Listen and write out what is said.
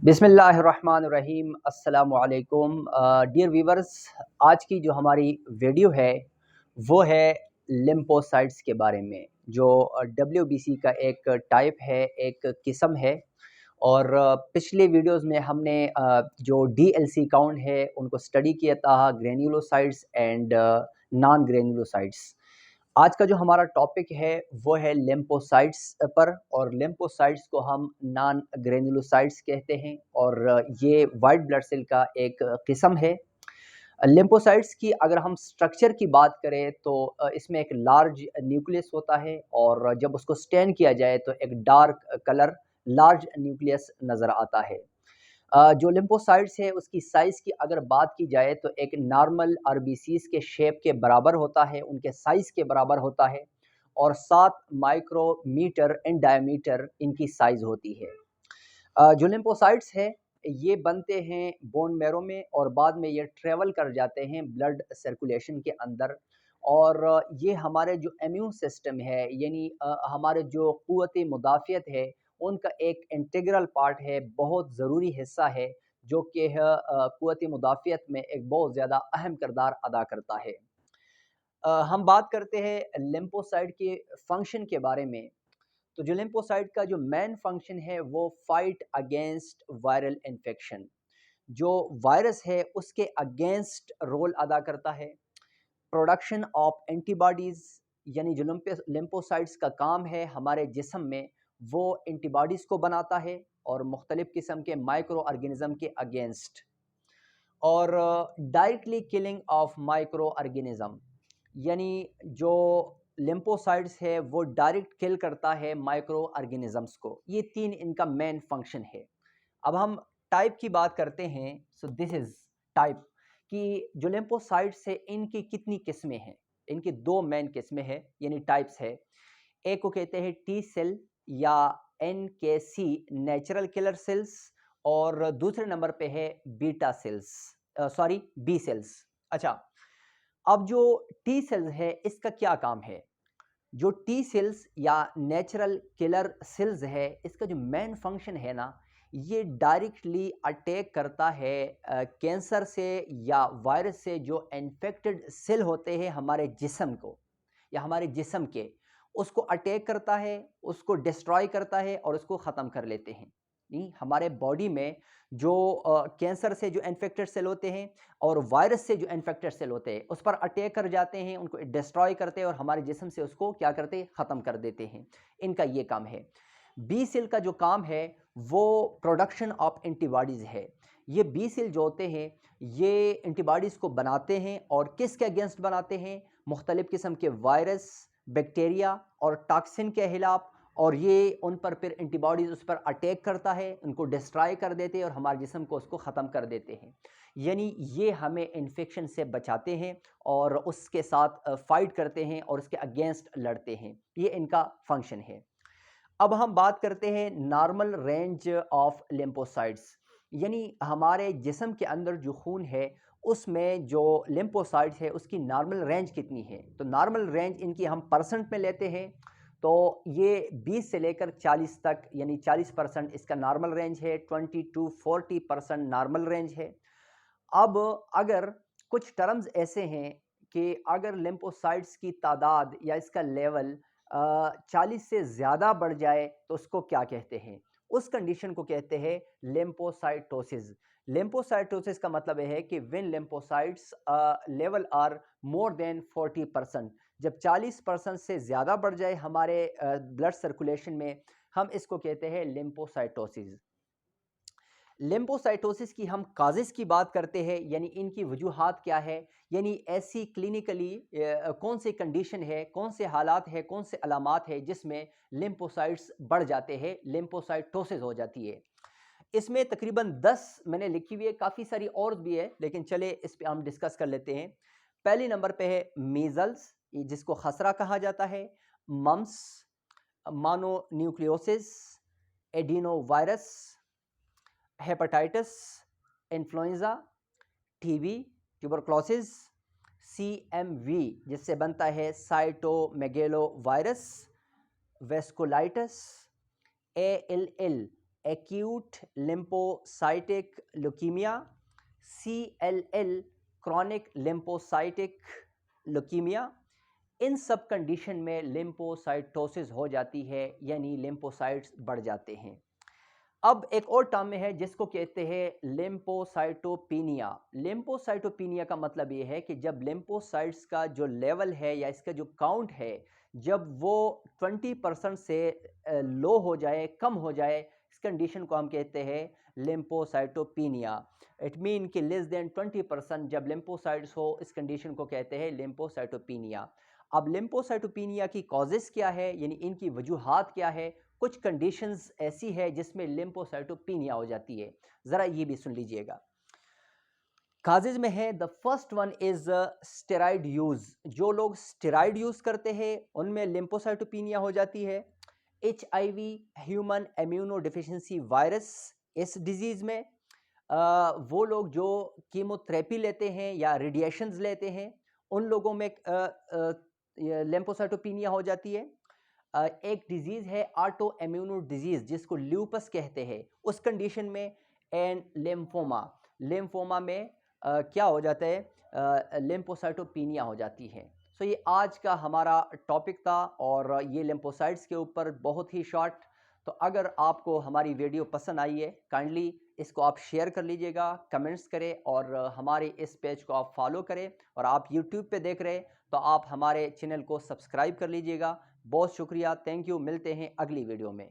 बिस्मिल्लाहिर्रहमानिर्रहीम अस्सलामुअलैकुम dear viewers. आज की जो हमारी वीडियो है वो है लिम्फोसाइट्स के बारे में, जो डब्ल्यूबीसी का एक टाइप है, एक किस्म है। और पिछले वीडियोस में हमने जो डीएलसी काउंट है उनको स्टडी किया था, ग्रेन्युलोसाइट्स एंड नॉन ग्रेन्युलोसाइट्स। आज का जो हमारा टॉपिक है वो है लिम्फोसाइट्स पर, और लिम्फोसाइट्स को हम नॉन ग्रेन्युलोसाइट्स कहते हैं और ये वाइट ब्लड सेल का एक किस्म है। लिम्फोसाइट्स की अगर हम स्ट्रक्चर की बात करें तो इसमें एक लार्ज न्यूक्लियस होता है, और जब उसको स्टैन किया जाए तो एक डार्क कलर लार्ज न्यूक्लियस नज़र आता है। जो लिम्फोसाइट्स है उसकी साइज़ की अगर बात की जाए तो एक नॉर्मल आरबीसीज के शेप के बराबर होता है, उनके साइज़ के बराबर होता है, और 7 माइक्रोमीटर इन डायमीटर इनकी साइज़ होती है। जो लिम्फोसाइट्स है ये बनते हैं बोन मैरो में, और बाद में ये ट्रेवल कर जाते हैं ब्लड सर्कुलेशन के अंदर। और ये हमारे जो इम्यून सिस्टम है, यानी हमारे जो क़ुव्वत मुदाफ़ियत है, उनका एक इंटीग्रल पार्ट है, बहुत ज़रूरी हिस्सा है, जो कि क़ुव्वत मुदाफ़ियत में एक बहुत ज़्यादा अहम किरदार अदा करता है। हम बात करते हैं लिम्फोसाइट के फंक्शन के बारे में। तो जो लिम्फोसाइट का जो मेन फंक्शन है वो फाइट अगेंस्ट वायरल इन्फेक्शन, जो वायरस है उसके अगेंस्ट रोल अदा करता है। प्रोडक्शन ऑफ एंटीबॉडीज़, यानी जो लिम्फोसाइट्स का काम है हमारे जिस्म में, वो एंटीबॉडीज़ को बनाता है और मुख्तलिफ़ किस्म के माइक्रो ऑर्गेनिज़म के अगेंस्ट। और directly killing of micro organism, यानी जो लिम्फोसाइट्स है वो डायरेक्ट किल करता है माइक्रो ऑर्गेनिजम्स को। ये 3 इनका मेन फंक्शन है। अब हम टाइप की बात करते हैं। सो दिस इज टाइप कि जो लिम्फोसाइट्स है इनकी कितनी किस्में हैं। इनकी 2 मेन किस्में हैं, यानी टाइप्स है। एक को कहते हैं टी सेल या एनकेसी नेचुरल किलर सेल्स, और दूसरे नंबर पे है beta cells, sorry B cells. अच्छा, अब जो टी सेल्स है इसका क्या काम है? जो टी सेल्स या नेचुरल किलर सेल्स है, इसका जो मेन फंक्शन है ना, ये डायरेक्टली अटैक करता है कैंसर से या वायरस से जो इन्फेक्टेड सेल होते हैं हमारे जिस्म को या हमारे जिस्म के, उसको अटैक करता है, उसको डिस्ट्रॉय करता है और उसको ख़त्म कर लेते हैं। नहीं, हमारे बॉडी में जो कैंसर से जो इन्फेक्टेड सेल होते हैं और वायरस से जो इन्फेक्टेड सेल होते हैं उस पर अटैक कर जाते हैं, उनको डिस्ट्रॉय करते हैं और हमारे जिस्म से उसको क्या करते हैं, ख़त्म कर देते हैं। इनका ये काम है। बी सेल का जो काम है वो प्रोडक्शन ऑफ एंटीबॉडीज़ है। ये बी सेल जो होते हैं ये एंटीबॉडीज़ को बनाते हैं, और किसके अगेंस्ट बनाते हैं? मुख्तलिफ़ किस्म के वायरस, बैक्टीरिया और टॉक्सिन के खिलाफ। और ये उन पर फिर एंटीबॉडीज़ उस पर अटैक करता है, उनको डिस्ट्रॉय कर देते हैं और हमारे जिस्म को उसको ख़त्म कर देते हैं। यानी ये हमें इन्फेक्शन से बचाते हैं और उसके साथ फ़ाइट करते हैं और उसके अगेंस्ट लड़ते हैं। ये इनका फंक्शन है। अब हम बात करते हैं नॉर्मल रेंज ऑफ लिम्फोसाइट्स, यानी हमारे जिस्म के अंदर जो खून है उसमें जो लिम्फोसाइट्स है उसकी नॉर्मल रेंज कितनी है। तो नॉर्मल रेंज इनकी हम परसेंट में लेते हैं, तो ये 20 से लेकर 40 तक, यानी 40% इसका नॉर्मल रेंज है, 20 टू 40% नॉर्मल रेंज है। अब अगर कुछ टर्म्स ऐसे हैं कि अगर लिम्फोसाइट्स की तादाद या इसका लेवल 40 से ज़्यादा बढ़ जाए तो उसको क्या कहते हैं? उस कंडीशन को कहते हैं लिम्फोसाइटोसिस। लिम्फोसाइटोसिस का मतलब है कि when lymphocytes level are more than 40%, जब 40% से ज़्यादा बढ़ जाए हमारे ब्लड सर्कुलेशन में, हम इसको कहते हैं लिम्फोसाइटोसिस। लिम्फोसाइटोसिस की हम काजेज़ की बात करते हैं, यानी इनकी वजूहात क्या है, यानी ऐसी क्लिनिकली कौन सी कंडीशन है, कौन से हालात है, कौन से अलामात है जिसमें लिम्फोसाइट्स बढ़ जाते हैं, लिम्फोसाइटोसिस हो जाती है। इसमें तकरीबन 10 मैंने लिखी हुई है, काफ़ी सारी और भी है, लेकिन चले इस पे हम डिस्कस कर लेते हैं। पहली नंबर पे है मीज़ल्स, जिसको खसरा कहा जाता है, mumps, mononucleosis, adenovirus, hepatitis, influenza, TB, tuberculosis, CMV जिससे बनता है cytomegalo virus, vasculitis, ALL acute lymphocytic leukaemia, CLL chronic lymphocytic leukaemia. इन सब कंडीशन में लिम्फोसाइटोसिस हो जाती है, यानी लिम्फोसाइट्स बढ़ जाते हैं। अब एक और टर्म में है जिसको कहते हैं लिम्फोसाइटोपिनिया। लिम्फोसाइटोपिनिया का मतलब ये है कि जब लिम्फोसाइट्स का जो लेवल है या इसका जो काउंट है, जब वो 20% से लो हो जाए, कम हो जाए, इस कंडीशन को हम कहते हैं लिम्फोसाइटोपिनिया। इट मीन कि लेस देन 20% जब लिम्फोसाइट्स हो, इस कंडीशन को कहते हैं लिम्फोसाइटोपिनिया। अब लिम्फोसाइटोपिनिया की कॉजेस क्या है, यानी इनकी वजूहात क्या है। कुछ कंडीशंस ऐसी है जिसमें लिम्फोसाइटोपिनिया हो जाती है, जरा ये भी सुन लीजिएगा। काजेज में है, the first one is steroid use. जो लोग स्टेरॉइड यूज करते हैं उनमें लिम्फोसाइटोपिनिया हो जाती है। HIV human immuno deficiency virus, इस डिजीज में वो लोग जो कीमोथेरेपी लेते हैं या रेडिएशंस लेते हैं, उन लोगों में लिम्फोसाइटोपिनिया हो जाती है। एक डिजीज़ है ऑटो इम्यूनो डिजीज़ जिसको ल्यूपस कहते हैं, उस कंडीशन में। एंड लिम्फोमा में क्या हो जाता है, लिम्फोसाइटोपिनिया हो जाती है। सो ये आज का हमारा टॉपिक था और ये लिम्फोसाइट्स के ऊपर बहुत ही शॉर्ट। तो अगर आपको हमारी वीडियो पसंद आई है, काइंडली इसको आप शेयर कर लीजिएगा, कमेंट्स करें और हमारे इस पेज को आप फॉलो करें। और आप यूट्यूब पे देख रहे हैं तो आप हमारे चैनल को सब्सक्राइब कर लीजिएगा। बहुत शुक्रिया, थैंक यू। मिलते हैं अगली वीडियो में।